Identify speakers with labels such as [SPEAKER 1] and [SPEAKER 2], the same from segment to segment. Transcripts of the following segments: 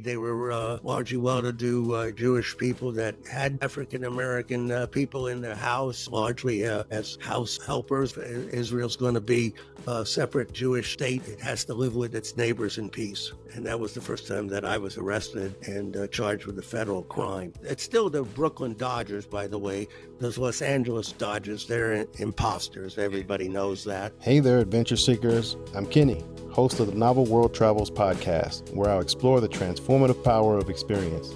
[SPEAKER 1] They were largely well-to-do Jewish people that had African-American people in their house, largely as house helpers. Israel's going to be a separate Jewish state. It has to live with its neighbors in peace. And that was the first time that I was arrested and charged with a federal crime. It's still the Brooklyn Dodgers, by the way. Those Los Angeles Dodgers, they're imposters. Everybody knows that.
[SPEAKER 2] Hey there, adventure seekers. I'm Kenny, host of the Novel World Travels podcast, where I'll explore the transformative power of experience.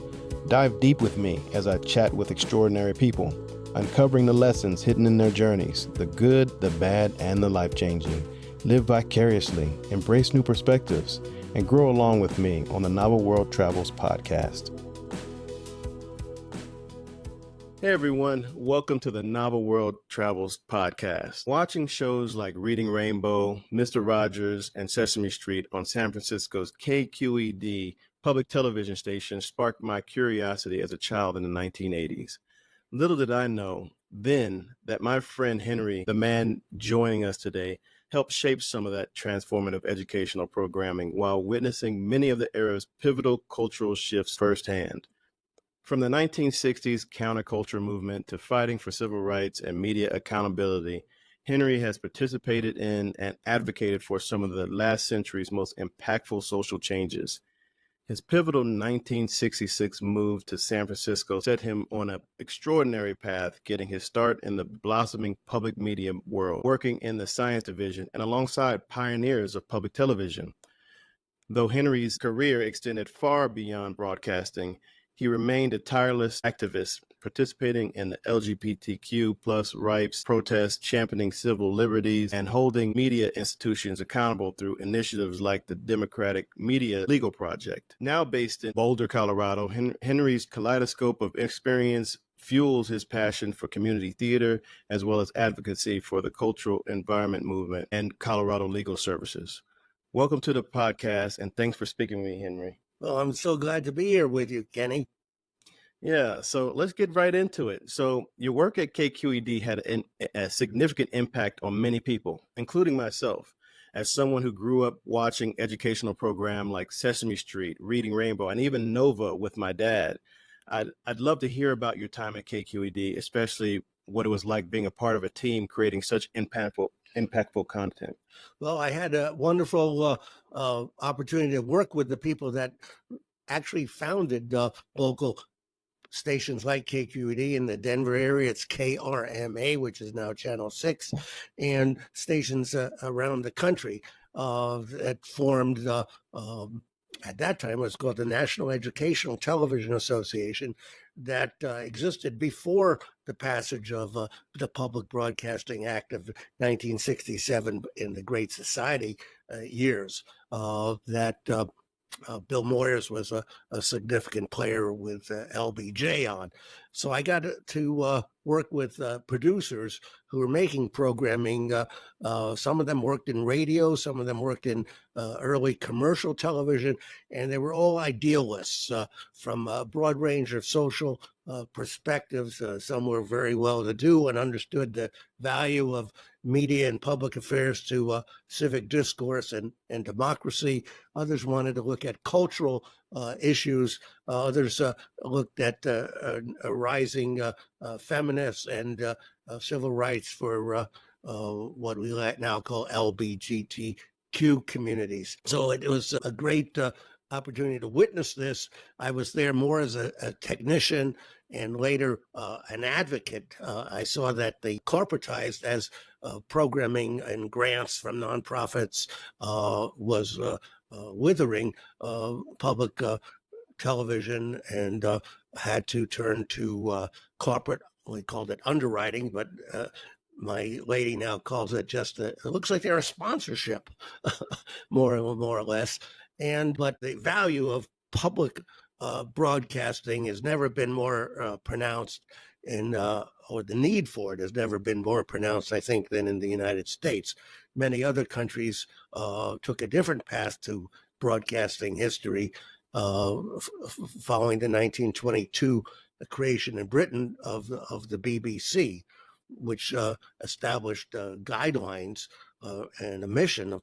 [SPEAKER 2] Dive deep with me as I chat with extraordinary people, uncovering the lessons hidden in their journeys, the good, the bad, and the life-changing. Live vicariously, embrace new perspectives, and grow along with me on the Novel World Travels podcast. Hey everyone, welcome to the Novel World Travels podcast. Watching shows like Reading Rainbow, Mr. Rogers, and Sesame Street on San Francisco's KQED public television station sparked my curiosity as a child in the 1980s. Little did I know then that my friend Henry, the man joining us today, helped shape some of that transformative educational programming while witnessing many of the era's pivotal cultural shifts firsthand. From the 1960s counterculture movement to fighting for civil rights and media accountability, Henry has participated in and advocated for some of the last century's most impactful social changes. His pivotal 1966 move to San Francisco set him on an extraordinary path, getting his start in the blossoming public media world, working in the science division and alongside pioneers of public television. Though Henry's career extended far beyond broadcasting, he remained a tireless activist, participating in the LGBTQ plus rights protests, championing civil liberties, and holding media institutions accountable through initiatives like the Democratic Media Legal Project. Now based in Boulder, Colorado, Henry's kaleidoscope of experience fuels his passion for community theater, as well as advocacy for the cultural environment movement and Colorado legal services. Welcome to the podcast, and thanks for speaking with me, Henry.
[SPEAKER 1] Well, I'm so glad to be here with you, Kenny.
[SPEAKER 2] Yeah, so let's get right into it. So your work at KQED had a significant impact on many people, including myself. As someone who grew up watching educational programs like Sesame Street, Reading Rainbow, and even Nova with my dad, I'd love to hear about your time at KQED, especially what it was like being a part of a team creating such impactful content.
[SPEAKER 1] Well, I had a wonderful opportunity to work with the people that actually founded local stations like KQED in the Denver area. It's KRMA, which is now Channel 6, and stations around the country that formed, at that time, it was called the National Educational Television Association, that existed before the passage of the Public Broadcasting Act of 1967 in the Great Society years. Bill Moyers was a significant player with LBJ on. So I got to work with producers who were making programming. Some of them worked in radio, some of them worked in early commercial television, and they were all idealists from a broad range of social perspectives. Some were very well-to-do and understood the value of media and public affairs to civic discourse and democracy. Others wanted to look at cultural issues. Others looked at rising feminists and civil rights for what we now call LGBTQ communities. So it was a great opportunity to witness this. I was there more as a technician and later an advocate. I saw that they corporatized as programming and grants from nonprofits was withering public television, and had to turn to corporate. We called it underwriting, but my lady now calls it just it looks like they're a sponsorship, more or less. But the value of public broadcasting has never been more pronounced or the need for it has never been more pronounced, I think, than in the United States. Many other countries took a different path to broadcasting history following the 1922 creation in Britain of the BBC, which established guidelines and a mission of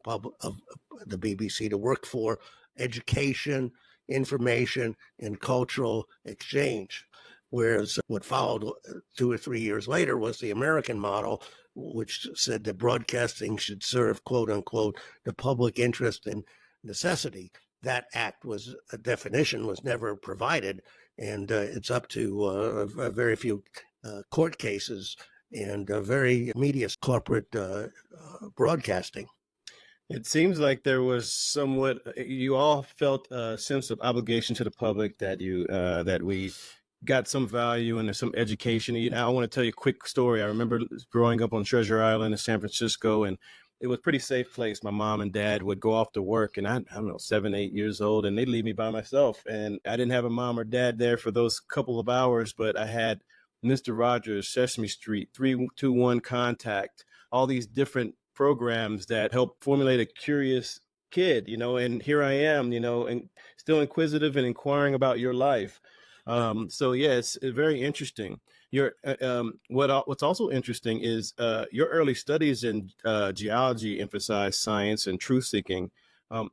[SPEAKER 1] the BBC to work for education, information and cultural exchange. Whereas what followed 2 or 3 years later was the American model, which said that broadcasting should serve, quote unquote, the public interest and necessity. That act was a definition was never provided, and it's up to very few court cases and very media corporate broadcasting.
[SPEAKER 2] It seems like there was somewhat, you all felt a sense of obligation to the public that that we got some value and some education. I want to tell you a quick story. I remember growing up on Treasure Island in San Francisco, and it was a pretty safe place. My mom and dad would go off to work, and I don't know, 7, 8 years old, and they'd leave me by myself. And I didn't have a mom or dad there for those couple of hours, but I had Mr. Rogers, Sesame Street, 321 Contact, all these different programs that help formulate a curious kid, and here I am, and still inquisitive and inquiring about your life. So yeah, it's very interesting. What's also interesting is your early studies in geology emphasize science and truth seeking.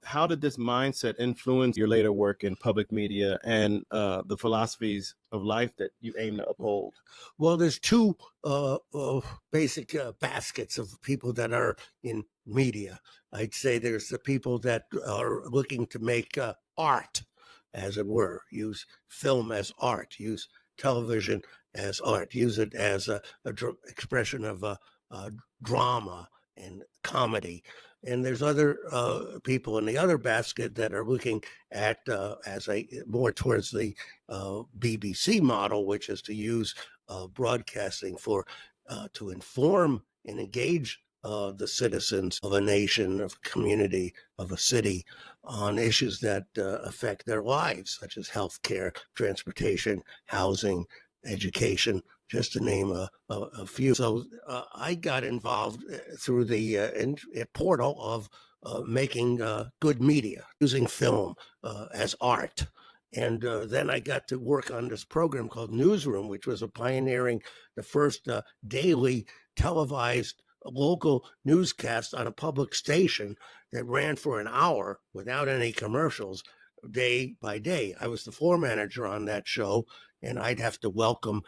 [SPEAKER 2] How did this mindset influence your later work in public media and the philosophies of life that you aim to uphold?
[SPEAKER 1] Well, there's two basic baskets of people that are in media. I'd say there's the people that are looking to make art, as it were, use film as art, use television as art, use it as expression of drama and comedy. And there's other people in the other basket that are looking at more towards the BBC model, which is to use broadcasting to inform and engage the citizens of a nation, of a community, of a city on issues that affect their lives, such as healthcare, transportation, housing, education, just to name a few. So I got involved through the portal of making good media, using film as art. And then I got to work on this program called Newsroom, which was pioneering the first daily televised local newscast on a public station that ran for an hour without any commercials, day by day. I was the floor manager on that show, and I'd have to welcome,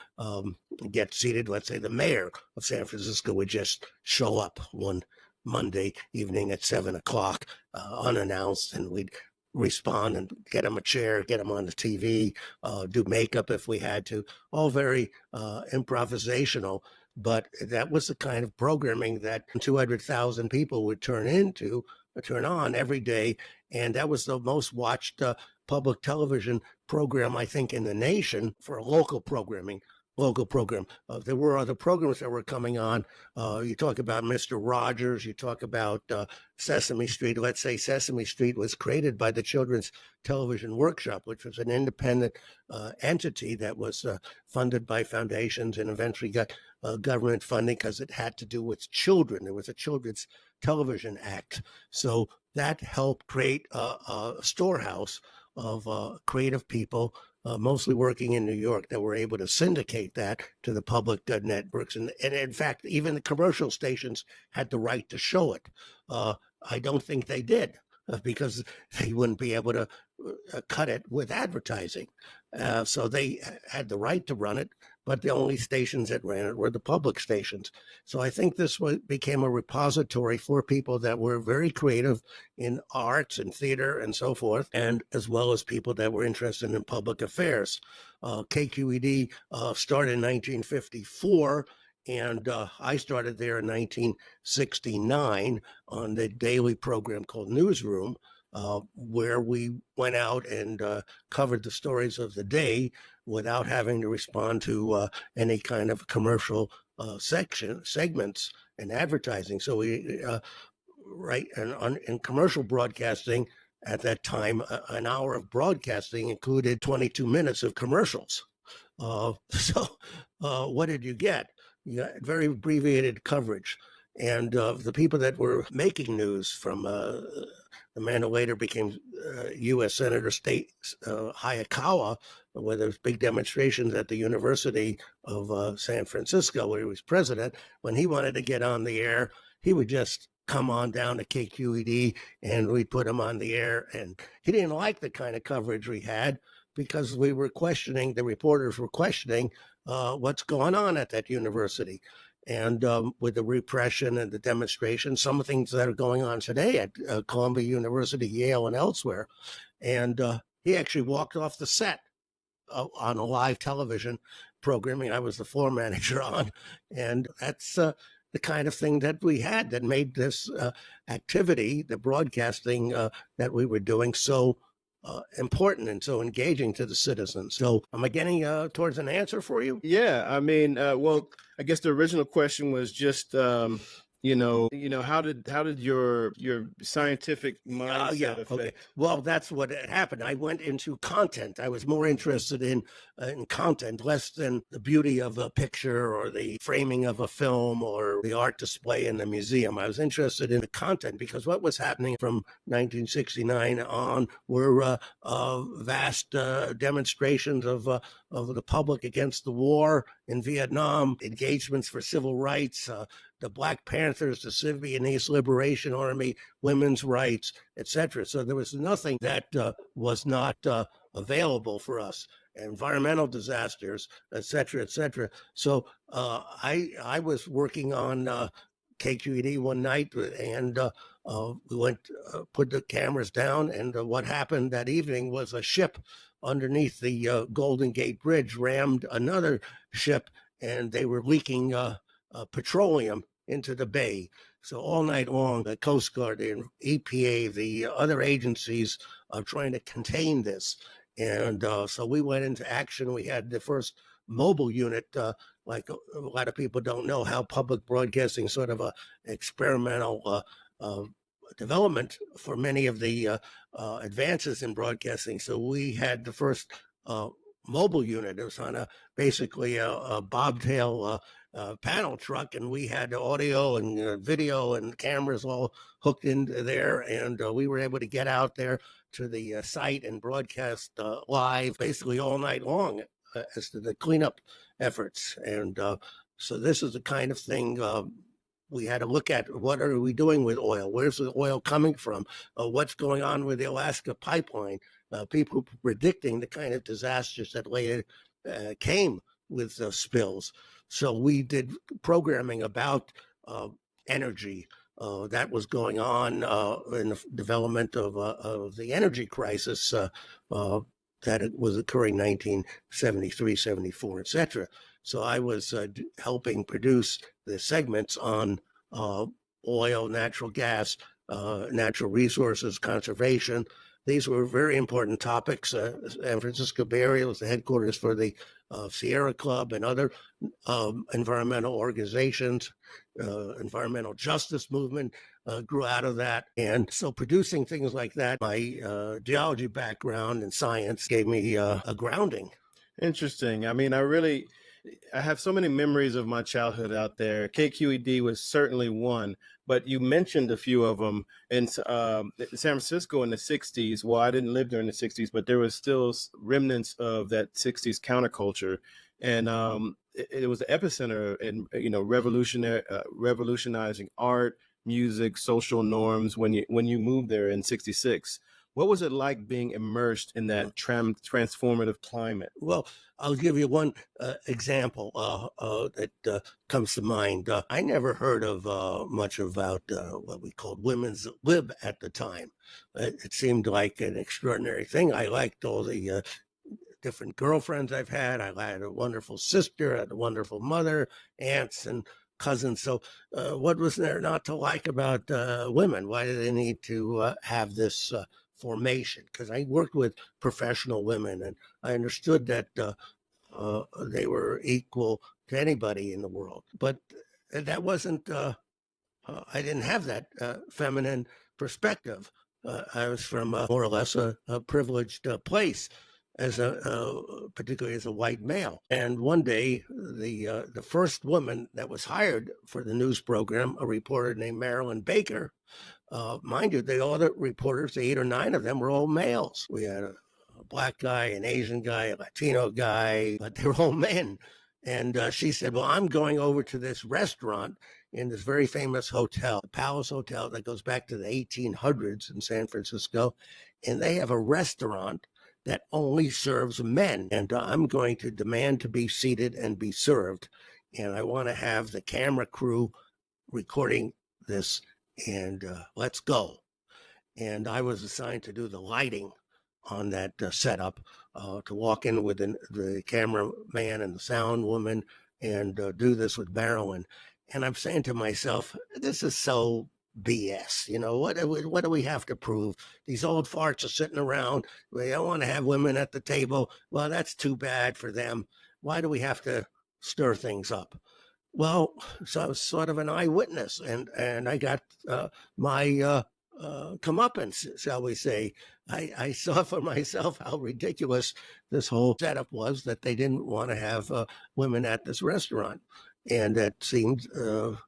[SPEAKER 1] get seated. Let's say the mayor of San Francisco would just show up one Monday evening at 7:00, unannounced, and we'd respond and get him a chair, get him on the TV, do makeup if we had to, all very improvisational. But that was the kind of programming that 200,000 people would turn on every day. And that was the most watched public television program, I think, in the nation for local programming. There were other programs that were coming on. You talk about Mr. Rogers, you talk about Sesame Street. Let's say Sesame Street was created by the Children's Television Workshop, which was an independent entity that was funded by foundations and eventually got government funding because it had to do with children. There was a Children's Television Act. So that helped create a storehouse of creative people, mostly working in New York, that were able to syndicate that to the public networks. And in fact, even the commercial stations had the right to show it. I don't think they did because they wouldn't be able to cut it with advertising. So they had the right to run it, but the only stations that ran it were the public stations. So I think this became a repository for people that were very creative in arts and theater and so forth, and as well as people that were interested in public affairs. KQED started in 1954, and I started there in 1969 on the daily program called Newsroom, where we went out and covered the stories of the day without having to respond to any kind of commercial segments and advertising. So we, in commercial broadcasting at that time, an hour of broadcasting included 22 minutes of commercials. So what did you get? You got very abbreviated coverage. And the people that were making news, from the man who later became U.S. Senator Hayakawa, where there was big demonstrations at the University of San Francisco, where he was president, when he wanted to get on the air, he would just come on down to KQED and we'd put him on the air. And he didn't like the kind of coverage we had because we were questioning, the reporters were questioning what's going on at that university. And with the repression and the demonstrations, some of the things that are going on today at Columbia University, Yale, and elsewhere. And he actually walked off the set on a live television programming I was the floor manager on. And that's the kind of thing that we had that made this activity, the broadcasting that we were doing, so important and so engaging to the citizens. So am I getting towards an answer for you?
[SPEAKER 2] Yeah, I mean, well, I guess the original question was just, how did your scientific mindset affect?
[SPEAKER 1] Okay. Well, that's what happened. I went into content. I was more interested in content, less than the beauty of a picture or the framing of a film or the art display in the museum. I was interested in the content because what was happening from 1969 on were vast demonstrations of the public against the war in Vietnam, engagements for civil rights, the Black Panthers, the Sudanese Liberation Army, women's rights, etc. So there was nothing that was not available for us. Environmental disasters, etc., etc. So I was working on KQED one night, and we went put the cameras down, and what happened that evening was a ship underneath the Golden Gate Bridge rammed another ship, and they were leaking petroleum into the bay. So all night long, the Coast Guard, the EPA, the other agencies are trying to contain this. And so we went into action. We had the first mobile unit, like a lot of people don't know how public broadcasting sort of a experimental development for many of the advances in broadcasting. So we had the first mobile unit. It was on basically a bobtail panel truck, and we had audio and video and cameras all hooked into there, and we were able to get out there to the site and broadcast live basically all night long as to the cleanup efforts. And so this is the kind of thing we had to look at. What are we doing with oil? Where's the oil coming from? What's going on with the Alaska pipeline? People predicting the kind of disasters that later came with spills. So we did programming about energy that was going on in the development of the energy crisis that it was occurring 1973, 74, etc. So I was helping produce the segments on oil, natural gas, natural resources, conservation. These were very important topics. San Francisco Bay Area was the headquarters for the Sierra Club and other environmental organizations. Environmental justice movement grew out of that. And so producing things like that, my geology background and science gave me a grounding.
[SPEAKER 2] Interesting. I mean, I have so many memories of my childhood out there. KQED was certainly one, but you mentioned a few of them in San Francisco in the 60s. Well, I didn't live during the 60s, but there was still remnants of that 60s counterculture. And it was the epicenter in, revolutionizing art, music, social norms when you moved there in 66. What was it like being immersed in that transformative climate?
[SPEAKER 1] Well, I'll give you one example that comes to mind. I never heard of much about what we called women's lib at the time. It seemed like an extraordinary thing. I liked all the different girlfriends I've had. I had a wonderful sister, I had a wonderful mother, aunts, and cousins. So what was there not to like about women? Why did they need to have this formation? Because I worked with professional women, and I understood that they were equal to anybody in the world. But that wasn't, I didn't have that feminine perspective. I was from more or less a privileged place, particularly as a white male. And one day, the first woman that was hired for the news program, a reporter named Marilyn Baker, mind you, the other reporters, the 8 or 9 of them, were all males. We had a black guy, an Asian guy, a Latino guy, but they were all men. And she said, well, I'm going over to this restaurant in this very famous hotel, the Palace Hotel, that goes back to the 1800s in San Francisco. And they have a restaurant that only serves men. And I'm going to demand to be seated and be served. And I want to have the camera crew recording this, and let's go. And I was assigned to do the lighting on that setup, to walk in with the cameraman and the sound woman and do this with Marilyn. And I'm saying to myself, this is so BS. You know, what do we have to prove? These old farts are sitting around. They don't want to have women at the table. Well, that's too bad for them. Why do we have to stir things up? Well, so I was sort of an eyewitness, and I got my comeuppance, shall we say. I saw for myself how ridiculous this whole setup was, that they didn't want to have women at this restaurant. And that seemed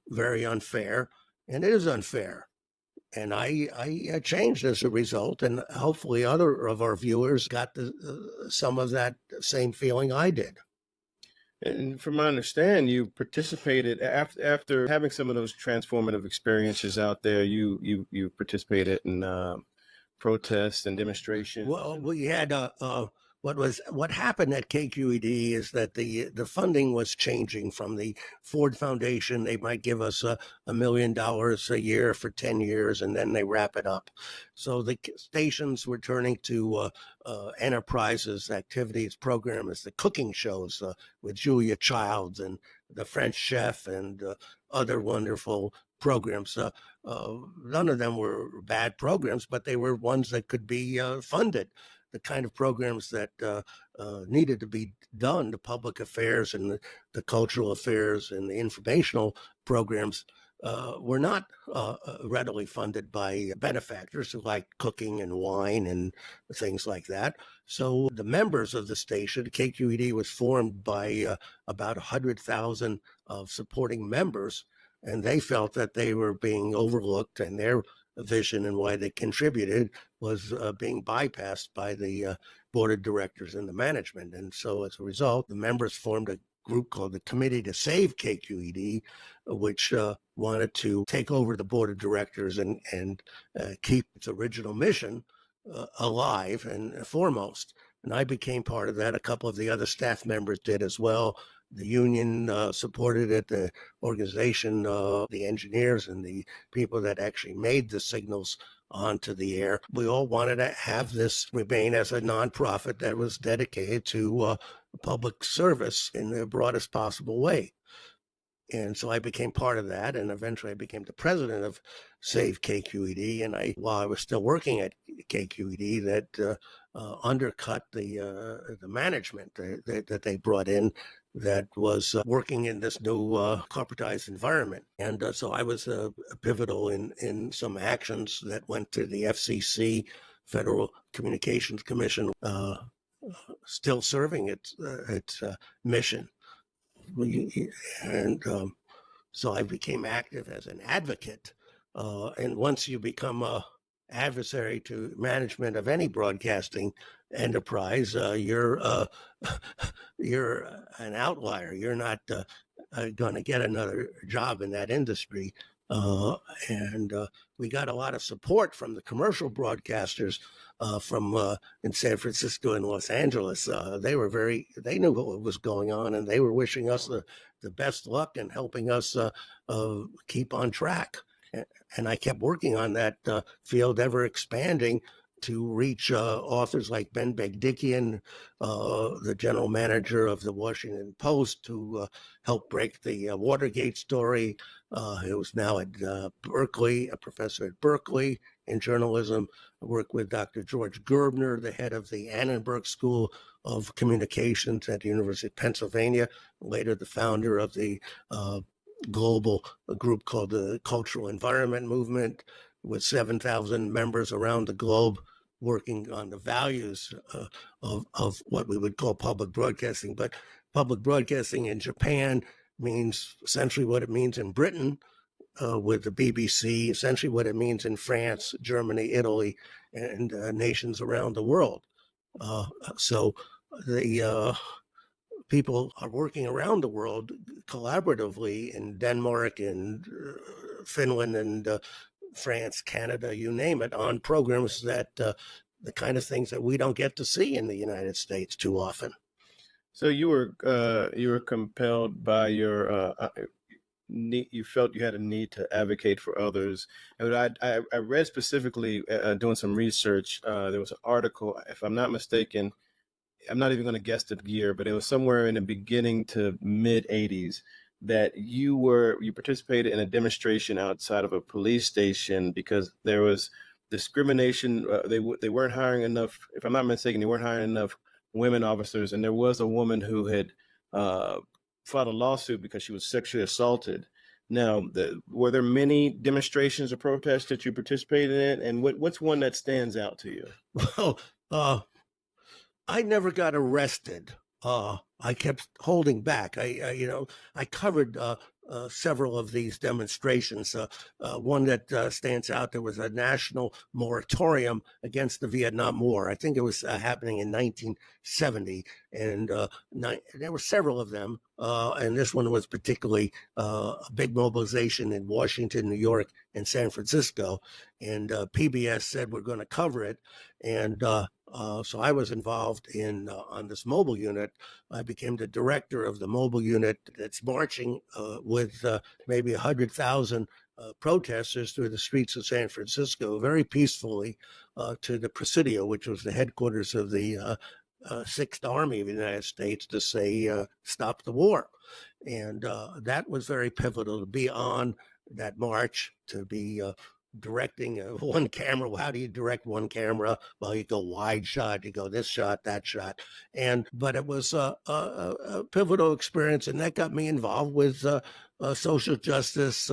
[SPEAKER 1] very unfair, and it is unfair. And I changed as a result, and hopefully other of our viewers got some of that same feeling I did.
[SPEAKER 2] And from my understanding, you participated after having some of those transformative experiences out there. You participated in protests and demonstrations.
[SPEAKER 1] Well, we had what happened at KQED is that the funding was changing from the Ford Foundation. They might give us $1 million a year for 10 years, and then they wrap it up. So the stations were turning to enterprises, activities, programs, the cooking shows with Julia Childs and the French Chef and other wonderful programs. None of them were bad programs, but they were ones that could be funded. The kind of programs that needed to be done, the public affairs and the cultural affairs and the informational programs, were not readily funded by benefactors who like cooking and wine and things like that. So the members of the station, KQED, was formed by about 100,000 of supporting members, and they felt that they were being overlooked, and their vision and why they contributed was being bypassed by the board of directors and the management. And so as a result, the members formed a group called the Committee to Save KQED, which wanted to take over the board of directors and keep its original mission alive and foremost. And I became part of that. A couple of the other staff members did as well. The union supported it, the organization, the engineers and the people that actually made the signals onto the air. We all wanted to have this remain as a nonprofit that was dedicated to public service in the broadest possible way. And so I became part of that, and eventually I became the president of Save KQED. And while I was still working at KQED, that undercut the management that they brought in, that was working in this new corporatized environment. And so I was pivotal in some actions that went to the FCC, Federal Communications Commission, still serving its mission. And so I became active as an advocate. And once you become a adversary to management of any broadcasting enterprise, you're an outlier. You're not going to get another job in that industry. And we got a lot of support from the commercial broadcasters from in San Francisco and Los Angeles. They knew what was going on, and they were wishing us the best luck and helping us keep on track. And I kept working on that field, ever expanding to reach authors like Ben Begdikian, the general manager of the Washington Post, who helped break the Watergate story. He was now at Berkeley, a professor at Berkeley in journalism. I worked with Dr. George Gerbner, the head of the Annenberg School of Communications at the University of Pennsylvania, later the founder of the global group called the Cultural Environment Movement, with 7,000 members around the globe working on the values of what we would call public broadcasting. But public broadcasting in Japan means essentially what it means in Britain with the BBC, essentially what it means in France, Germany, Italy, and nations around the world. So the people are working around the world collaboratively in Denmark and Finland and France, Canada, you name it, on programs that the kind of things that we don't get to see in the United States too often.
[SPEAKER 2] So you were compelled by your need, you felt you had a need to advocate for others. And I read specifically doing some research. There was an article, if I'm not mistaken, I'm not even going to guess the year, but it was somewhere in the beginning to mid 80s that you participated in a demonstration outside of a police station because there was discrimination. They weren't hiring enough. If I'm not mistaken, they weren't hiring enough women officers, and there was a woman who had filed a lawsuit because she was sexually assaulted. Now, were there many demonstrations or protests that you participated in, and what's one that stands out to you?
[SPEAKER 1] Well, I never got arrested. I kept holding back. I covered several of these demonstrations. One that stands out, there was a national moratorium against the Vietnam War. I think it was happening in 1970, and there were several of them. And this one was particularly a big mobilization in Washington, New York, and San Francisco. And PBS said, we're going to cover it. And so I was involved on this mobile unit. I became the director of the mobile unit that's marching with maybe 100,000 protesters through the streets of San Francisco very peacefully to the Presidio, which was the headquarters of the Sixth Army of the United States, to say, stop the war. And that was very pivotal to be on that march, to be directing one camera. How do you direct one camera? Well, you go wide shot, you go this shot, that shot. But it was a pivotal experience, and that got me involved with social justice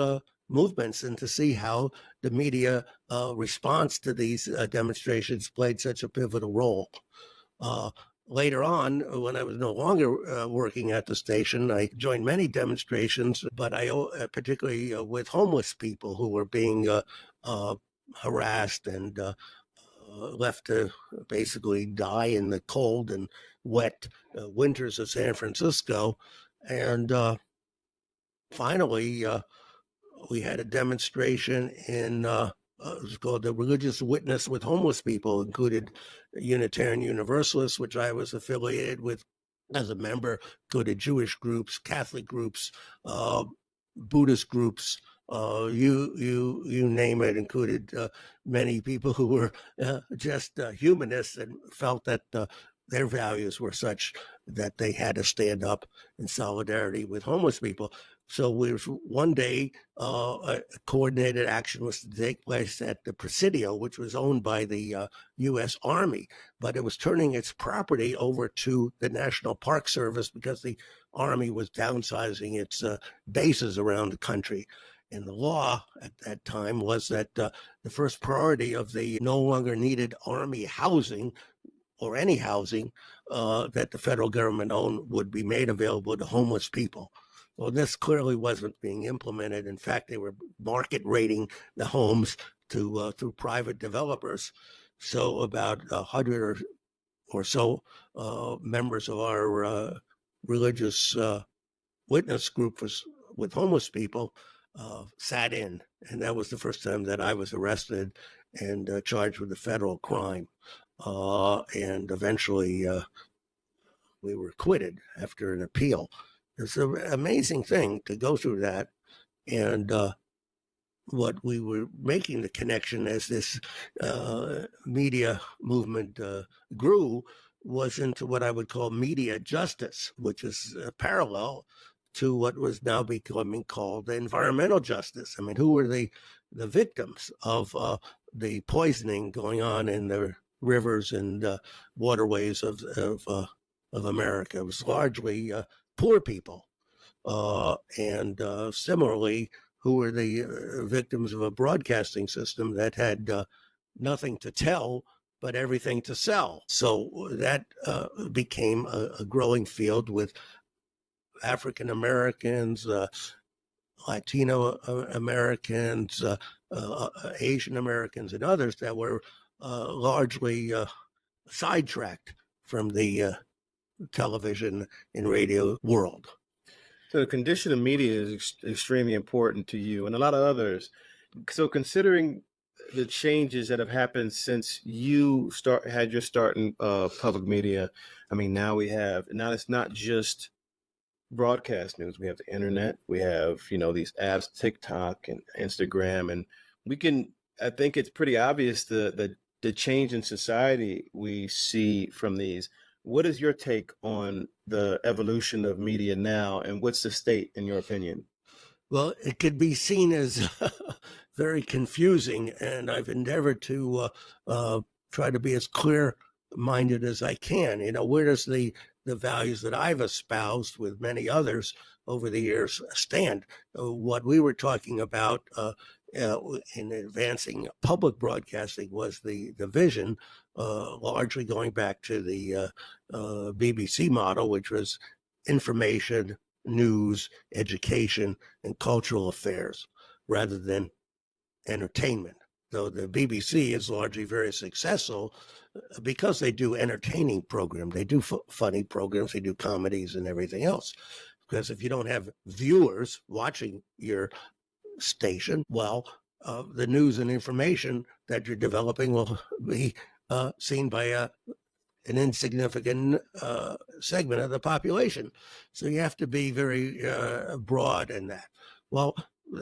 [SPEAKER 1] movements, and to see how the media response to these demonstrations played such a pivotal role. Later on, when I was no longer working at the station, I joined many demonstrations, but I particularly with homeless people who were being harassed and left to basically die in the cold and wet winters of San Francisco. And finally, we had a demonstration in it was called the Religious Witness with Homeless People, included Unitarian Universalists, which I was affiliated with as a member, included Jewish groups, Catholic groups, Buddhist groups, you name it, included many people who were just humanists and felt that their values were such that they had to stand up in solidarity with homeless people. So one day, a coordinated action was to take place at the Presidio, which was owned by the U.S. Army, but it was turning its property over to the National Park Service because the Army was downsizing its bases around the country. And the law at that time was that the first priority of the no longer needed Army housing, or any housing that the federal government owned, would be made available to homeless people. Well, this clearly wasn't being implemented. In fact, they were market rating the homes through private developers. So about 100 or so members of our religious witness group with homeless people sat in. And that was the first time that I was arrested and charged with a federal crime. And eventually we were acquitted after an appeal. It's an amazing thing to go through that. And what we were making the connection as this media movement grew was into what I would call media justice, which is parallel to what was now becoming called environmental justice. I mean, who were the victims of the poisoning going on in the rivers and waterways of America? It was largely poor people. And similarly, who were the victims of a broadcasting system that had nothing to tell, but everything to sell. So that became a growing field with African Americans, Latino Americans, Asian Americans, and others that were largely sidetracked from the television and radio world.
[SPEAKER 2] So the condition of media is extremely important to you and a lot of others. So considering the changes that have happened since you had your start in public media, I mean, now it's not just broadcast news. We have the internet, we have, these apps, TikTok and Instagram, and I think it's pretty obvious the change in society we see from these. What is your take on the evolution of media now, and what's the state in your opinion?
[SPEAKER 1] Well, it could be seen as very confusing, and I've endeavored to try to be as clear-minded as I can. Where does the values that I've espoused with many others over the years stand? What we were talking about in advancing public broadcasting was the vision, largely going back to the BBC model, which was information, news, education, and cultural affairs rather than entertainment. Though the BBC is largely very successful because they do entertaining programs, they do funny programs, they do comedies and everything else. Because if you don't have viewers watching your station, well, the news and information that you're developing will be seen by an insignificant segment of the population. So you have to be very broad in that. Well,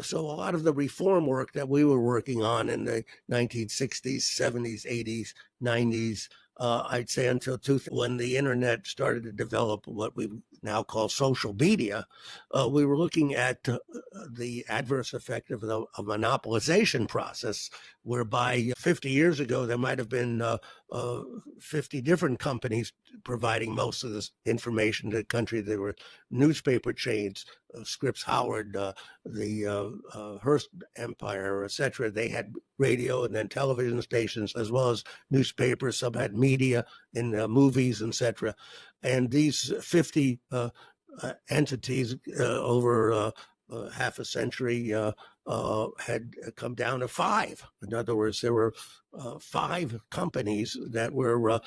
[SPEAKER 1] so a lot of the reform work that we were working on in the 1960s, 70s, 80s, 90s, I'd say until when the internet started to develop what we now call social media, we were looking at the adverse effect of the monopolization process, whereby 50 years ago, there might have been 50 different companies providing most of this information to the country. There were newspaper chains, Scripps Howard, the Hearst Empire, etc. They had radio and then television stations, as well as newspapers. Some had media in movies, etc. And these 50 entities over half a century had come down to 5. In other words, there were 5 companies that were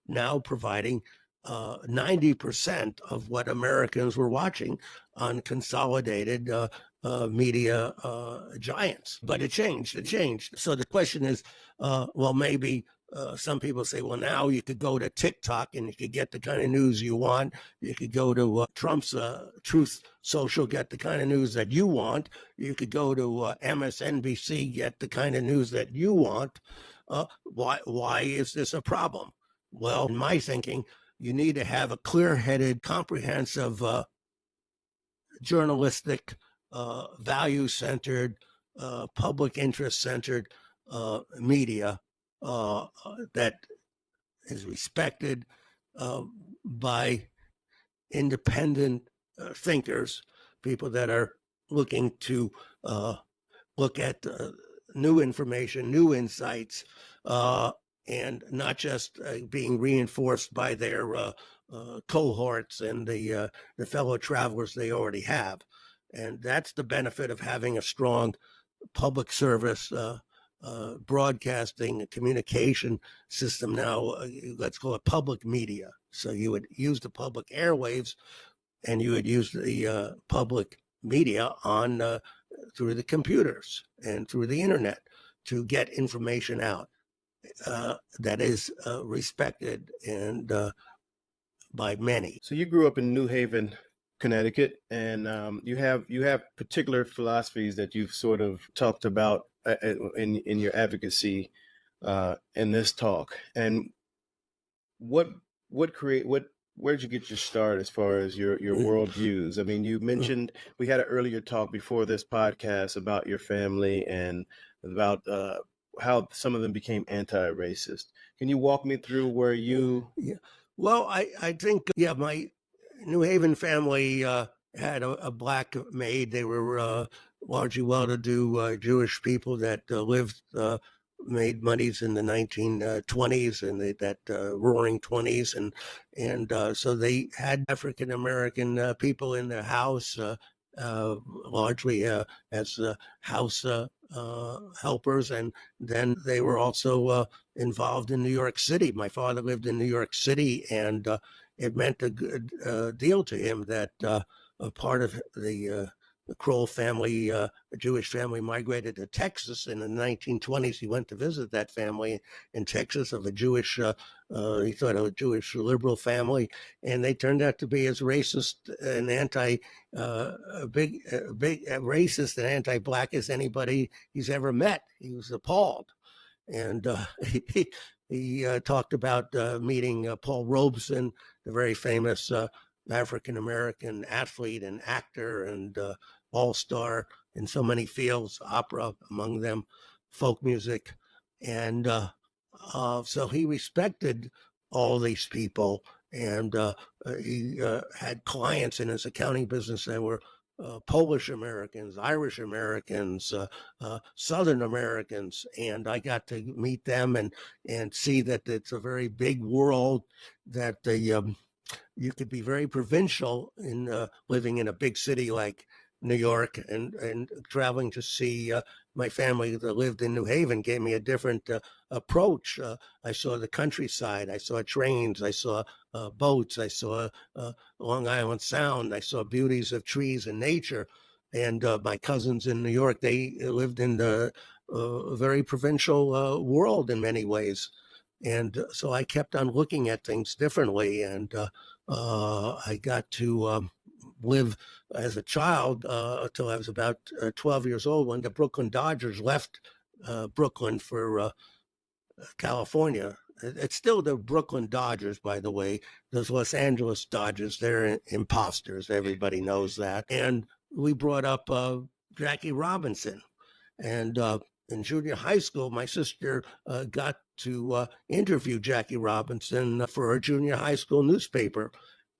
[SPEAKER 1] now providing 90% of what Americans were watching on consolidated media giants. But it changed. So the question is, well, maybe some people say, well, now you could go to TikTok and you could get the kind of news you want. You could go to Trump's Truth Social, get the kind of news that you want. You could go to MSNBC, get the kind of news that you want. Why is this a problem? Well, in my thinking, you need to have a clear-headed, comprehensive, journalistic, value-centered, public interest-centered media that is respected by independent thinkers, people that are looking to look at new information, new insights, and not just being reinforced by their cohorts and the fellow travelers they already have. And that's the benefit of having a strong public service broadcasting communication system now. Let's call it public media. So you would use the public airwaves and you would use the public media on through the computers and through the internet to get information out that is respected and by many.
[SPEAKER 2] So you grew up in New Haven, Connecticut, and you have particular philosophies that you've sort of talked about in your advocacy in this talk. And where did you get your start as far as your worldviews? I mean, you mentioned, we had an earlier talk before this podcast about your family and about how some of them became anti-racist. Can you walk me through where you...
[SPEAKER 1] Yeah. Well, I think, my New Haven family had a black maid. They were largely well-to-do Jewish people that made monies in the 1920s and that roaring 20s. And so they had African-American people in their house, largely as house helpers. And then they were also involved in New York City. My father lived in New York City, and it meant a good deal to him that a part of the Kroll family, a Jewish family, migrated to Texas. And in the 1920s, he went to visit that family in Texas of a Jewish, he thought a Jewish liberal family, and they turned out to be as racist and big racist and anti-black as anybody he's ever met. He was appalled. And he talked about meeting Paul Robeson, the very famous African-American athlete and actor and all-star in so many fields, opera among them, folk music. And so he respected all these people. And he had clients in his accounting business that were Polish Americans, Irish Americans, Southern Americans, and I got to meet them and see that it's a very big world, that you could be very provincial in living in a big city like New York, and traveling to see my family that lived in New Haven gave me a different approach. I saw the countryside, I saw trains, I saw boats, I saw Long Island Sound, I saw beauties of trees and nature. And my cousins in New York, they lived in the very provincial world in many ways. And so I kept on looking at things differently. And I got to live as a child until I was about 12 years old, when the Brooklyn Dodgers left Brooklyn for California. It's still the Brooklyn Dodgers, by the way. Those Los Angeles Dodgers, they're imposters. Everybody knows that. And we brought up Jackie Robinson. And in junior high school, my sister got to interview Jackie Robinson for a junior high school newspaper.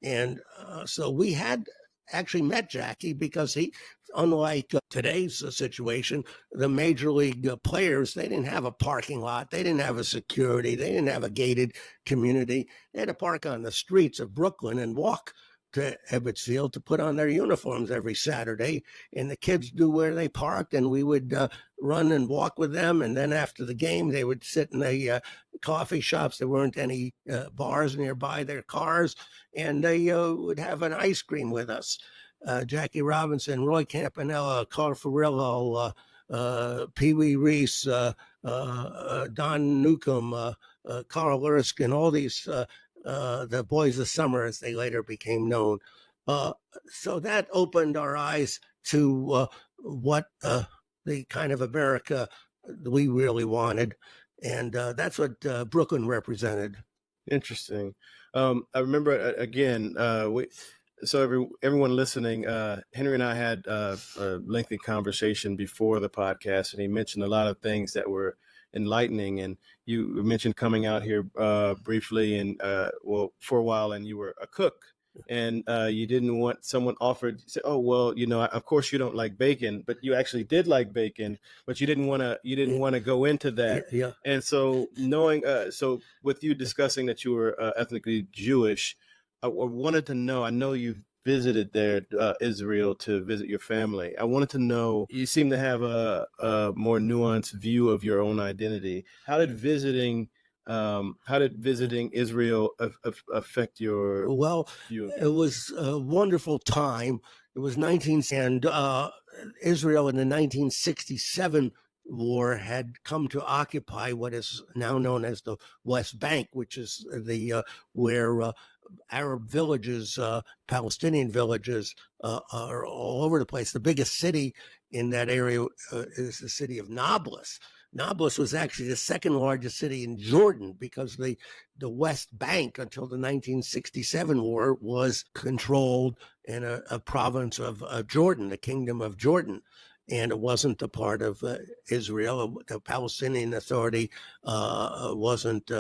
[SPEAKER 1] And so we had actually met Jackie, because he, unlike today's situation, the major league players, they didn't have a parking lot, they didn't have a security, they didn't have a gated community. They had to park on the streets of Brooklyn and walk to Ebbets Field to put on their uniforms every Saturday, and the kids knew where they parked, and we would run and walk with them. And then after the game, they would sit in the coffee shops. There weren't any bars nearby their cars, and they would have an ice cream with us. Jackie Robinson, Roy Campanella, Carl Ferrillo, Pee Wee Reese, Don Newcomb, Carl Erskine, all these the Boys of Summer, as they later became known. So that opened our eyes to what the kind of America we really wanted. And that's what Brooklyn represented.
[SPEAKER 2] Interesting. I remember, again, everyone listening, Henry and I had a lengthy conversation before the podcast, and he mentioned a lot of things that were enlightening. And you mentioned coming out here briefly and for a while, and you were a cook, and you didn't want, someone offered, say, oh, well, of course you don't like bacon, but you actually did like bacon, but you didn't want to go into that.
[SPEAKER 1] Yeah.
[SPEAKER 2] And so knowing, so with you discussing that you were ethnically Jewish, I wanted to know, I know you've visited there, Israel, to visit your family. I wanted to know, you seem to have a more nuanced view of your own identity. How did visiting Israel affect your view?
[SPEAKER 1] It was a wonderful time. It was Israel in the 1967 war had come to occupy what is now known as the West Bank, which is the where Arab villages, Palestinian villages are all over the place. The biggest city in that area is the city of Nablus. Nablus was actually the second largest city in Jordan, because the West Bank until the 1967 war was controlled in a province of Jordan, the Kingdom of Jordan. And it wasn't a part of Israel. The Palestinian Authority wasn't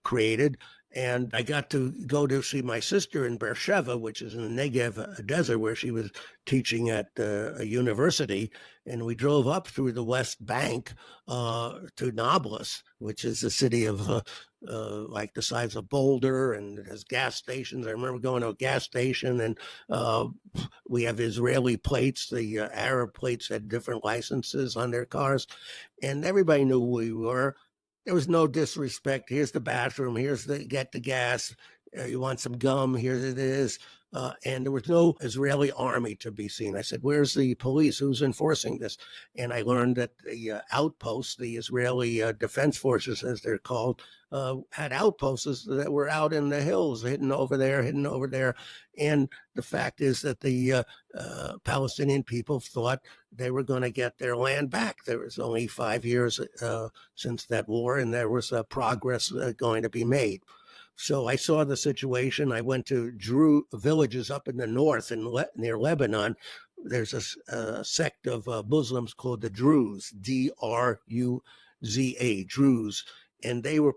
[SPEAKER 1] created. And I got to go to see my sister in Beersheba, which is in the Negev desert, where she was teaching at a university. And we drove up through the West Bank to Nablus, which is a city of like the size of Boulder, and it has gas stations. I remember going to a gas station, and we have Israeli plates. The Arab plates had different licenses on their cars, and everybody knew who we were. There was no disrespect. Here's the bathroom. Here's get the gas. You want some gum? Here it is. And there was no Israeli army to be seen. I said, where's the police? Who's enforcing this? And I learned that the outposts, the Israeli Defense Forces, as they're called, had outposts that were out in the hills, hidden over there. And the fact is that the Palestinian people thought they were going to get their land back. There was only 5 years since that war, and there was progress going to be made. So I saw the situation. I went to Druze villages up in the north near Lebanon. There's a sect of Muslims called the Druze, Druza, Druze, and they were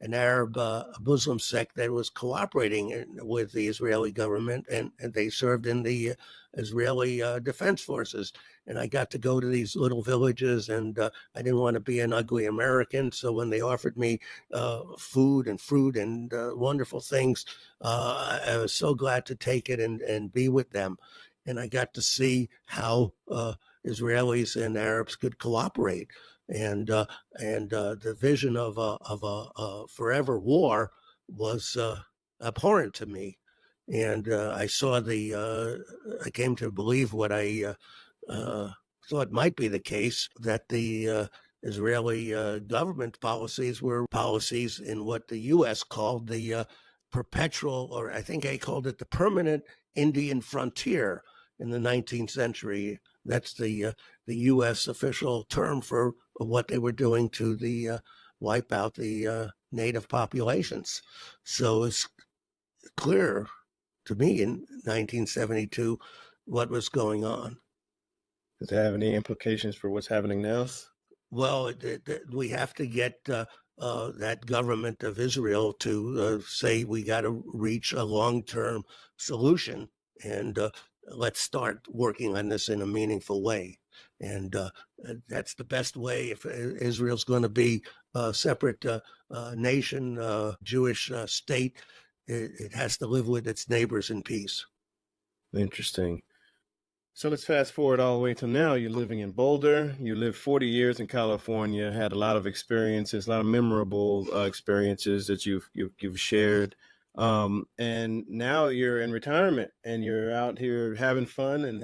[SPEAKER 1] an Arab Muslim sect that was cooperating with the Israeli government, and they served in the Israeli Defense Forces. And I got to go to these little villages, and I didn't want to be an ugly American. So when they offered me food and fruit and wonderful things, I was so glad to take it and be with them. And I got to see how Israelis and Arabs could cooperate. And the vision of a forever war was abhorrent to me. And I came to believe what I thought might be the case, that the Israeli government policies were policies in what the U.S. called the perpetual, or I think I called it the permanent Indian frontier in the 19th century. That's the U.S. official term for what they were doing to wipe out the native populations. So it's clear to me in 1972 what was going on.
[SPEAKER 2] Does it have any implications for what's happening now?
[SPEAKER 1] Well, we have to get that government of Israel to say we got to reach a long-term solution, and let's start working on this in a meaningful way. And that's the best way if Israel's going to be a separate nation, Jewish state. It has to live with its neighbors in peace.
[SPEAKER 2] Interesting. So let's fast forward all the way to now. You're living in Boulder. You lived 40 years in California, had a lot of experiences, a lot of memorable experiences that you've shared. And now you're in retirement and you're out here having fun and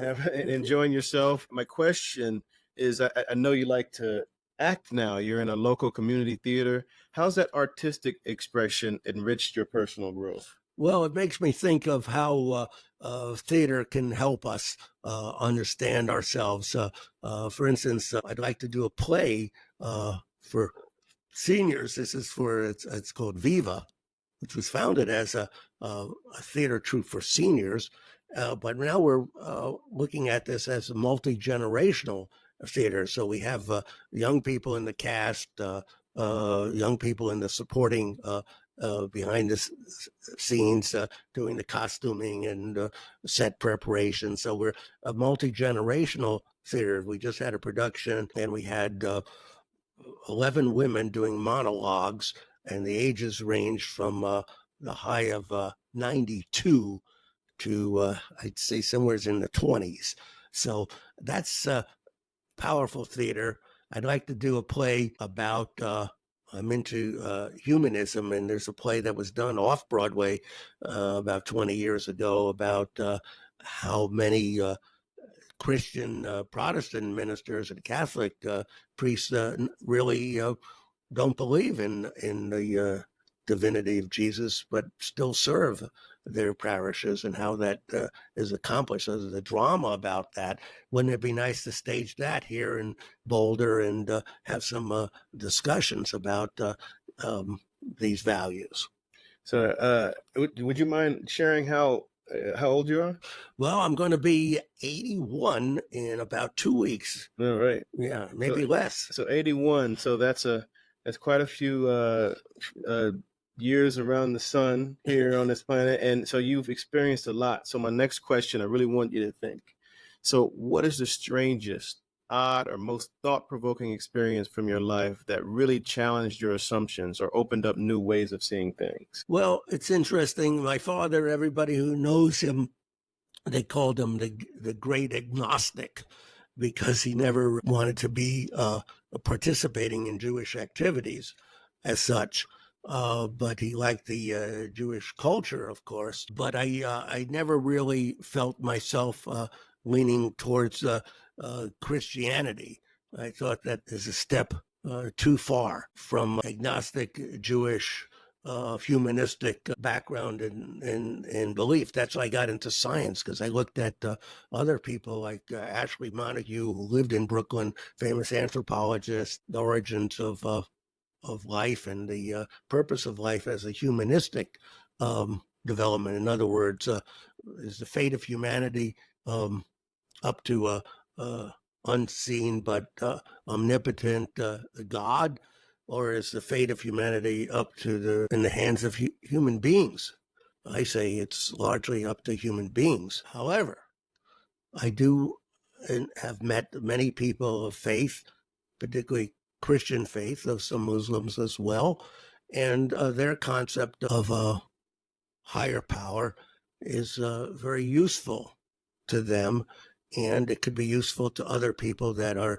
[SPEAKER 2] enjoying yourself. My question is, I know you like to act now. You're in a local community theater. How's that artistic expression enriched your personal growth?
[SPEAKER 1] Well, it makes me think of how theater can help us understand ourselves. For instance, I'd like to do a play for seniors. It's called Viva, which was founded as a theater troupe for seniors. But now we're looking at this as a multi-generational theater. So we have young people in the cast, young people in the supporting behind the scenes, doing the costuming and set preparation. So we're a multi-generational theater. We just had a production, and we had 11 women doing monologues, and the ages ranged from the high of 92 to, I'd say, somewhere in the 20s. So that's powerful theater. I'd like to do a play about I'm into humanism, and there's a play that was done off Broadway about 20 years ago about how many Christian Protestant ministers and Catholic priests really don't believe in the divinity of Jesus, but still serve their parishes, and how that is accomplished. There's a drama about that. Wouldn't it be nice to stage that here in Boulder and have some discussions about these values?
[SPEAKER 2] So would you mind sharing how old you are?
[SPEAKER 1] Well, I'm going to be 81 in about 2 weeks.
[SPEAKER 2] All right.
[SPEAKER 1] Yeah, maybe less.
[SPEAKER 2] So 81. So that's quite a few years around the sun here on this planet. And so you've experienced a lot. So my next question, I really want you to think. So what is the strangest, odd, or most thought-provoking experience from your life that really challenged your assumptions or opened up new ways of seeing things?
[SPEAKER 1] Well, it's interesting. My father, everybody who knows him, they called him the great agnostic, because he never wanted to be participating in Jewish activities as such. but he liked the Jewish culture, of course. But I never really felt myself leaning towards Christianity. I thought that is a step too far from agnostic Jewish humanistic background and belief. That's why I got into science, because I looked at other people like Ashley Montague, who lived in Brooklyn, famous anthropologist, the origins of life and the purpose of life as a humanistic development. In other words, is the fate of humanity up to a unseen but omnipotent God, or is the fate of humanity up to in the hands of human beings? I say it's largely up to human beings. However, I do and have met many people of faith, particularly Christian faith, though some Muslims as well, and their concept of a higher power is very useful to them, and it could be useful to other people that are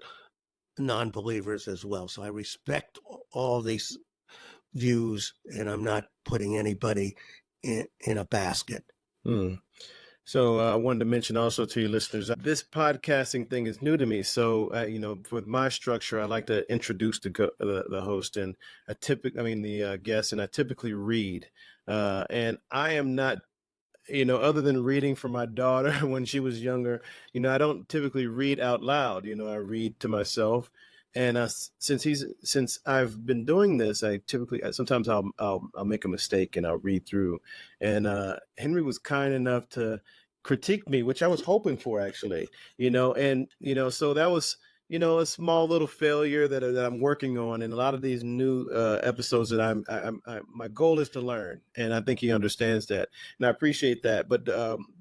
[SPEAKER 1] non-believers as well. So I respect all these views, and I'm not putting anybody in a basket.
[SPEAKER 2] So I wanted to mention also to your listeners, this podcasting thing is new to me. So, with my structure, I like to introduce the host and the guest, and I typically read. And I am not, other than reading for my daughter when she was younger, I don't typically read out loud. I read to myself. And since I've been doing this, sometimes I'll make a mistake and I'll read through. And Henry was kind enough to critique me, which I was hoping for actually. So that was a small little failure that I'm working on. And a lot of these new episodes that my goal is to learn, and I think he understands that, and I appreciate that. But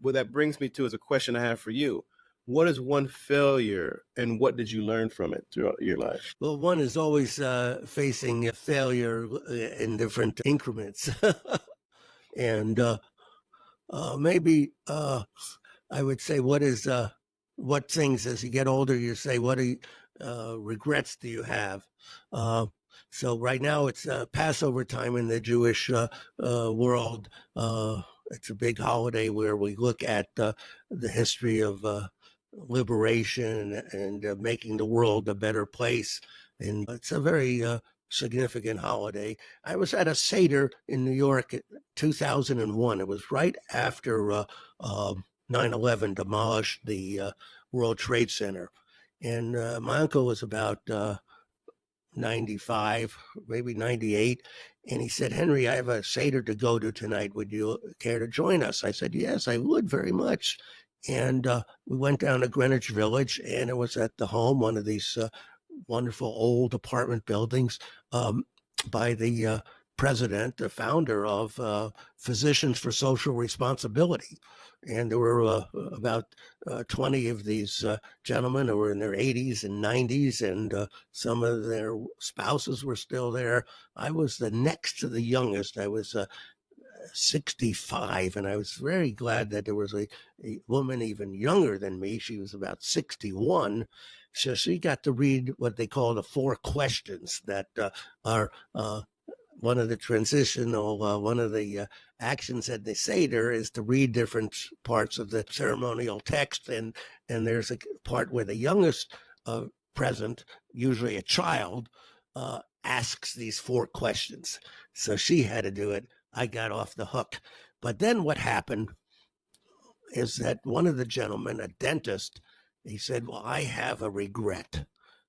[SPEAKER 2] what that brings me to is a question I have for you. What is one failure, and what did you learn from it throughout your life?
[SPEAKER 1] Well, one is always facing failure in different increments. And maybe I would say, what things as you get older, you say, what regrets do you have? So right now it's Passover time in the Jewish world. It's a big holiday where we look at the history of liberation and making the world a better place. And it's a very significant holiday. I was at a Seder in New York in 2001. It was right after 9/11 demolished the World Trade Center. And my uncle was about 95, maybe 98. And he said, Henry, I have a Seder to go to tonight. Would you care to join us? I said, yes, I would very much. And we went down to Greenwich Village, and it was at the home, one of these wonderful old apartment buildings by the president, the founder of Physicians for Social Responsibility. And there were about 20 of these gentlemen who were in their 80s and 90s, and some of their spouses were still there. I was the next to the youngest. I was 65, and I was very glad that there was a woman even younger than me. She was about 61. So she got to read what they call the 4 questions that are one of the actions at the Seder is to read different parts of the ceremonial text. And there's a part where the youngest present, usually a child, asks these 4 questions. So she had to do it. I got off the hook. But then what happened is that one of the gentlemen, a dentist, he said, well, I have a regret.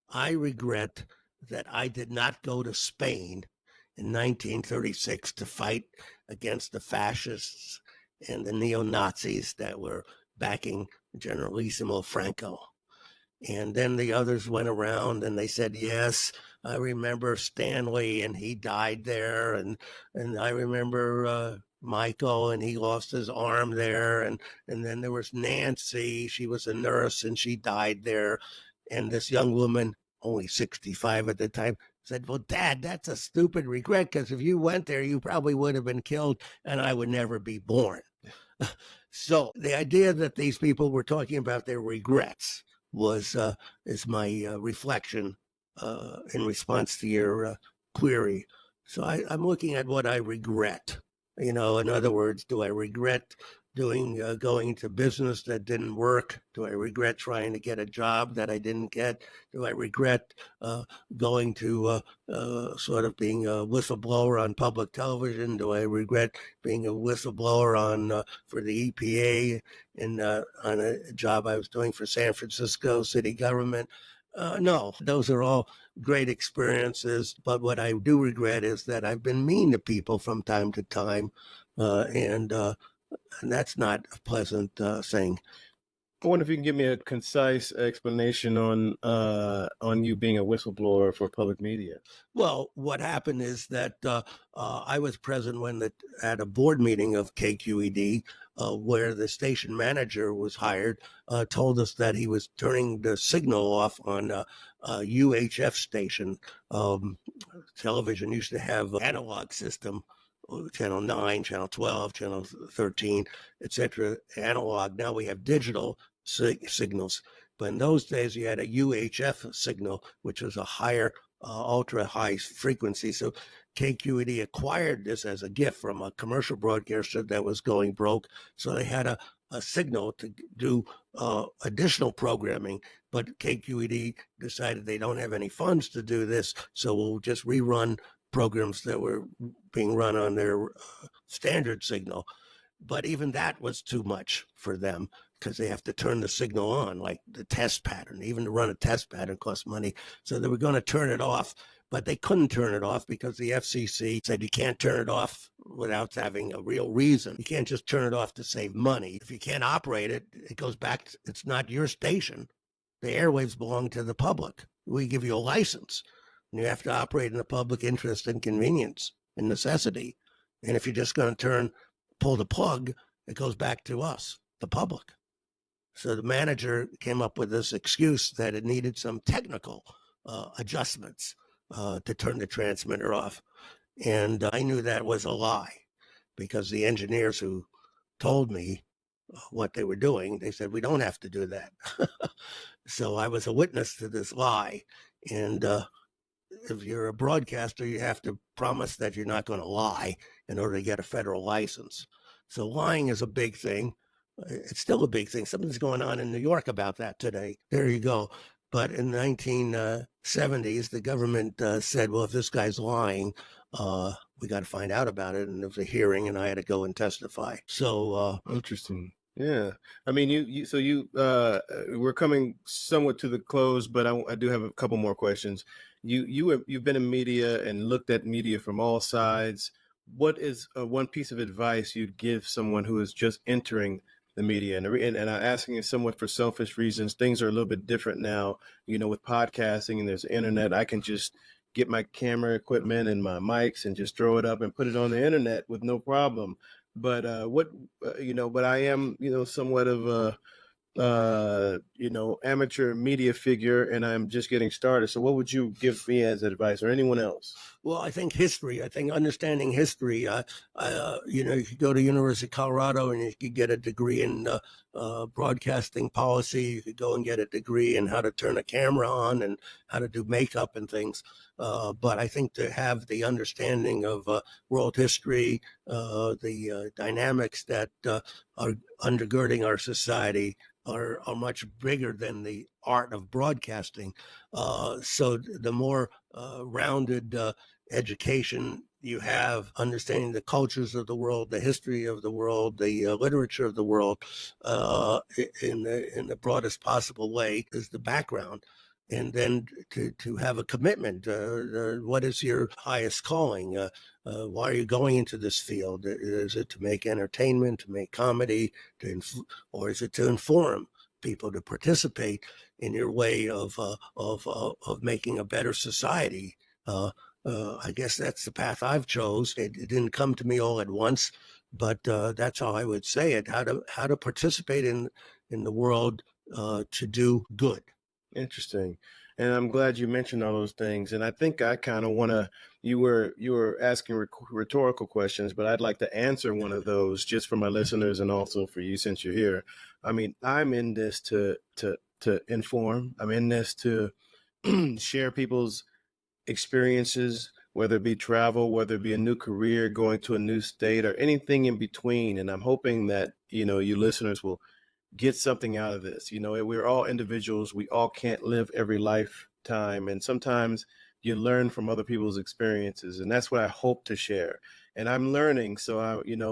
[SPEAKER 1] I regret that I did not go to Spain in 1936 to fight against the fascists and the neo-Nazis that were backing Generalissimo Franco. And then the others went around and they said, yes, I remember Stanley and he died there. And I remember Michael and he lost his arm there. And then there was Nancy. She was a nurse and she died there. And this young woman, only 65 at the time, said, well, Dad, that's a stupid regret, because if you went there, you probably would have been killed and I would never be born. So the idea that these people were talking about their regrets is my reflection in response to your query. So I'm looking at what I regret. In other words, do I regret going to business that didn't work? Do I regret trying to get a job that I didn't get? Do I regret going to sort of being a whistleblower on public television? Do I regret being a whistleblower on for the EPA on a job I was doing for San Francisco city government? No, those are all great experiences. But what I do regret is that I've been mean to people from time to time, and that's not a pleasant thing.
[SPEAKER 2] I wonder if you can give me a concise explanation on you being a whistleblower for public media.
[SPEAKER 1] Well, what happened is that I was present at a board meeting of KQED where the station manager was hired, told us that he was turning the signal off on a UHF station. Television used to have an analog system, channel 9, channel 12, channel 13, etc. Analog. Now we have digital signals. But in those days, you had a UHF signal, which was a higher, ultra high frequency. So KQED acquired this as a gift from a commercial broadcaster that was going broke. So they had a signal to do additional programming, but KQED decided they don't have any funds to do this, so we'll just rerun programs that were being run on their standard signal. But even that was too much for them because they have to turn the signal on, like the test pattern. Even to run a test pattern costs money. So they were going to turn it off, but they couldn't turn it off because the FCC said you can't turn it off without having a real reason. You can't just turn it off to save money. If you can't operate it, it goes back. It's not your station. The airwaves belong to the public. We give you a license, and you have to operate in the public interest and convenience and necessity. And if you're just going to pull the plug, it goes back to us, the public. So the manager came up with this excuse that it needed some technical adjustments to turn the transmitter off. And I knew that was a lie because the engineers who told me what they were doing, they said, we don't have to do that. So I was a witness to this lie. And if you're a broadcaster, you have to promise that you're not going to lie in order to get a federal license. So lying is a big thing. It's still a big thing. Something's going on in New York about that today. There you go. But in the 1970s, the government said, well, if this guy's lying, we got to find out about it. And there was a hearing, and I had to go and testify. So
[SPEAKER 2] interesting. Yeah. I mean, we're coming somewhat to the close, but I do have a couple more questions. You've been in media and looked at media from all sides. What is one piece of advice you'd give someone who is just entering the media? And I'm asking it somewhat for selfish reasons. Things are a little bit different now, with podcasting and there's internet. I can just get my camera equipment and my mics and just throw it up and put it on the internet with no problem. But but I am, somewhat of a, amateur media figure, and I'm just getting started. So what would you give me as advice, or anyone else?
[SPEAKER 1] Well, I think understanding history, you could go to University of Colorado and you could get a degree in broadcasting policy. You could go and get a degree in how to turn a camera on and how to do makeup and things. But I think to have the understanding of world history, the dynamics that are undergirding our society are much bigger than the art of broadcasting. So the more rounded education you have, understanding the cultures of the world, the history of the world, the literature of the world, in the broadest possible way, is the background. And then to have a commitment. What is your highest calling? Why are you going into this field? Is it to make entertainment, to make comedy, or is it to inform people, to participate in your way of making a better society? I guess that's the path I've chose. It didn't come to me all at once, but that's how I would say it. How to participate in the world to do good.
[SPEAKER 2] Interesting. And I'm glad you mentioned all those things. And I think I kind of want to, you were asking rhetorical questions, but I'd like to answer one of those just for my listeners and also for you since you're here. I mean, I'm in this to inform. I'm in this to share people's experiences whether it be travel, whether it be a new career, going to a new state, or anything in between. And I'm hoping that, you listeners will get something out of this. We're all individuals. We all can't live every lifetime. And sometimes you learn from other people's experiences. And that's what I hope to share. And I'm learning. So,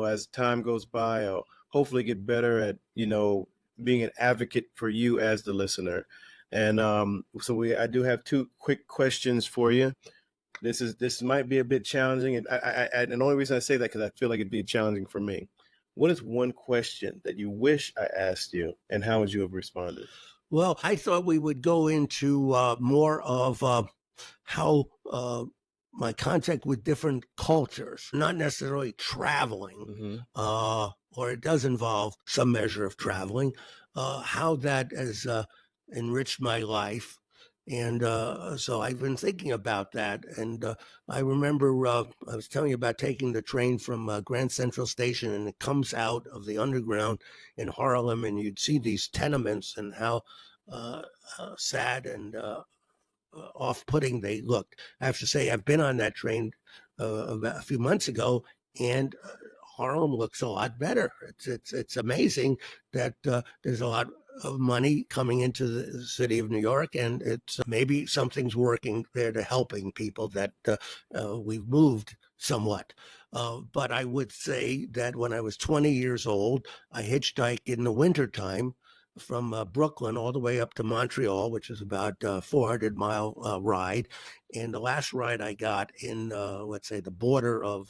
[SPEAKER 2] as time goes by, I'll hopefully get better at, being an advocate for you as the listener. And I do have two quick questions for you. This might be a bit challenging. And the only reason I say that, because I feel like it'd be challenging for me. What is one question that you wish I asked you, and how would you have responded?
[SPEAKER 1] Well, I thought we would go into more of how my contact with different cultures, not necessarily traveling, or it does involve some measure of traveling, how that has enriched my life. And so I've been thinking about that. And I remember I was telling you about taking the train from Grand Central Station, and it comes out of the underground in Harlem, and you'd see these tenements and how sad and off-putting they looked. I have to say, I've been on that train about a few months ago, and Harlem looks a lot better. It's amazing that there's a lot of money coming into the city of New York, and it's maybe something's working there to helping people that we've moved somewhat. But I would say that when I was 20 years old, I hitchhiked in the wintertime from Brooklyn all the way up to Montreal, which is about a 400-mile ride. And the last ride I got in, let's say, the border of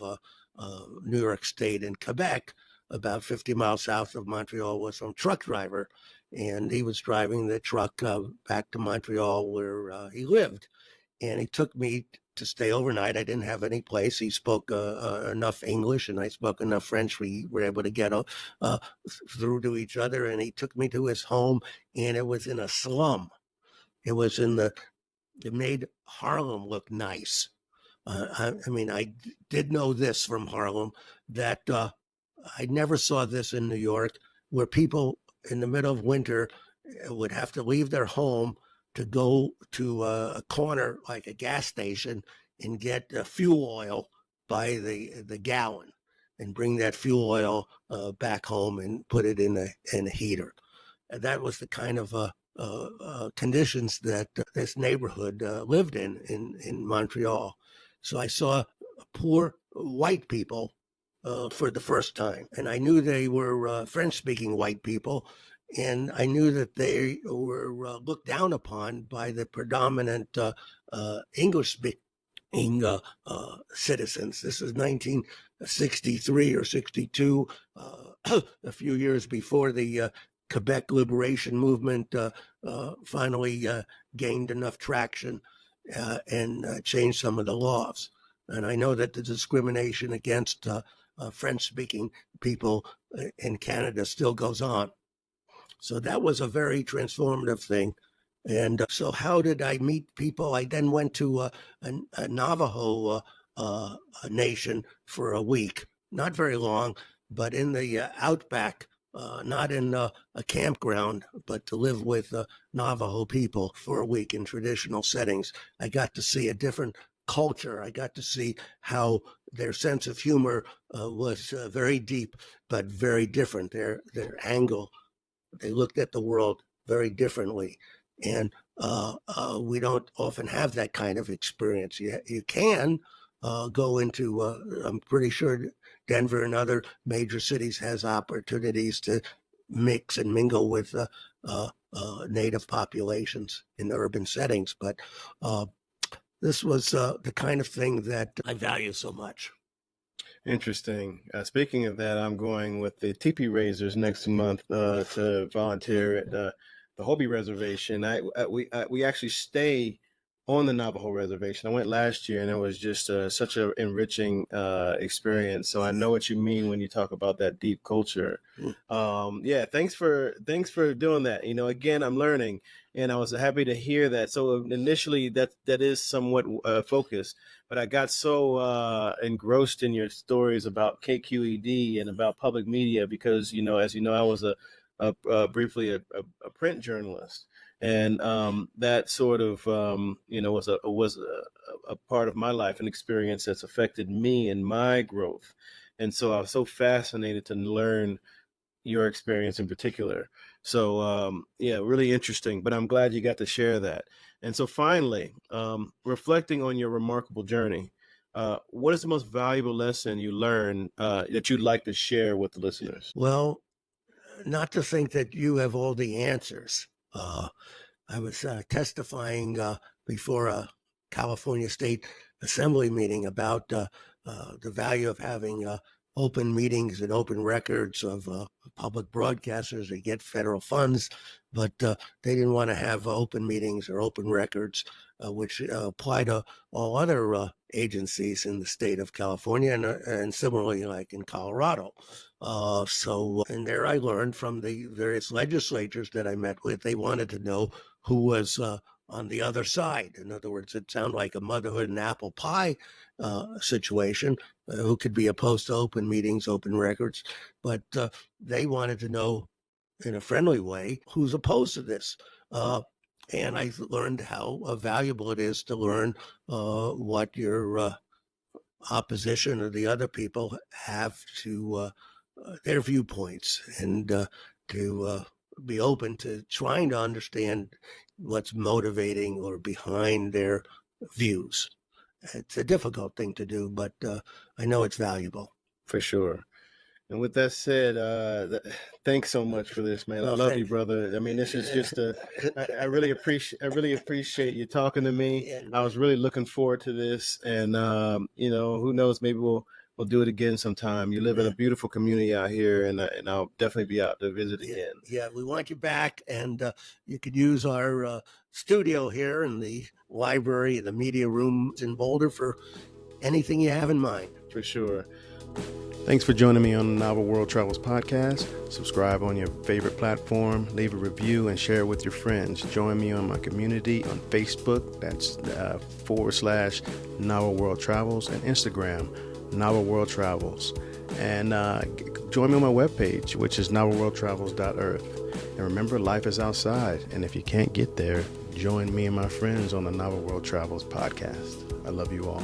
[SPEAKER 1] New York State and Quebec, about 50 miles south of Montreal, was some truck driver. And he was driving the truck back to Montreal where he lived. And he took me to stay overnight. I didn't have any place. He spoke enough English, and I spoke enough French. We were able to get through to each other. And he took me to his home, and it was in a slum. It made Harlem look nice. I mean, I did know this from Harlem, that I never saw this in New York, where people in the middle of winter would have to leave their home to go to a corner like a gas station and get fuel oil by the gallon, and bring that fuel oil back home and put it in a heater. And that was the kind of conditions that this neighborhood lived in Montreal. So I saw poor white people for the first time, and I knew they were French-speaking white people, and I knew that they were looked down upon by the predominant English-speaking citizens. This is 1963 or 62, a few years before the Quebec liberation movement finally gained enough traction and changed some of the laws. And I know that the discrimination against French-speaking people in Canada still goes on. So that was a very transformative thing. And so how did I meet people? I then went to a Navajo nation for a week, not very long, but in the outback, not in a campground, but to live with Navajo people for a week in traditional settings. I got to see a different culture. I got to see how their sense of humor was very deep, but very different. Their angle, they looked at the world very differently. And we don't often have that kind of experience. You can go into, I'm pretty sure Denver and other major cities has opportunities to mix and mingle with native populations in urban settings. But this was the kind of thing that I value so much.
[SPEAKER 2] Interesting. Speaking of that, I'm going with the Teepee Raisers next month to volunteer at the Hobie Reservation. We actually stay on the Navajo Reservation. I went last year, and it was just such an enriching experience. So I know what you mean when you talk about that deep culture. Yeah, thanks for doing that. Again, I'm learning, and I was happy to hear that. So initially, that is somewhat focused, but I got so engrossed in your stories about KQED and about public media because, as you know, I was briefly a print journalist. And that sort of, was a part of my life, an experience that's affected me and my growth. And so I was so fascinated to learn your experience in particular. So, really interesting, but I'm glad you got to share that. And so finally, reflecting on your remarkable journey, what is the most valuable lesson you learned that you'd like to share with the listeners?
[SPEAKER 1] Well, not to think that you have all the answers. I was testifying before a California State Assembly meeting about the value of having open meetings and open records of public broadcasters that get federal funds, but they didn't want to have open meetings or open records, which apply to all other agencies in the state of California and similarly like in Colorado. And there I learned from the various legislators that I met with, they wanted to know who was on the other side. In other words, it sounded like a motherhood and apple pie situation, who could be opposed to open meetings, open records, but they wanted to know in a friendly way who's opposed to this. And I learned how valuable it is to learn what your opposition or the other people have to their viewpoints, and to be open to trying to understand what's motivating or behind their views. It's a difficult thing to do, but I know it's valuable.
[SPEAKER 2] For sure. And with that said, thanks so much for this, man. I love you, brother. I mean, this is just I really appreciate you talking to me. I was really looking forward to this, and who knows, maybe we'll do it again sometime. You live in a beautiful community out here, and I'll definitely be out to visit again.
[SPEAKER 1] Yeah, we want you back, and you could use our studio here in the library, the media rooms in Boulder for anything you have in mind.
[SPEAKER 2] For sure. Thanks for joining me on the Novel World Travels podcast. Subscribe on your favorite platform, leave a review, and share it with your friends. Join me on my community on Facebook. That's / Novel World Travels, and Instagram, Novel World Travels. And join me on my webpage, which is novelworldtravels.earth. And remember, life is outside. And if you can't get there, join me and my friends on the Novel World Travels podcast. I love you all.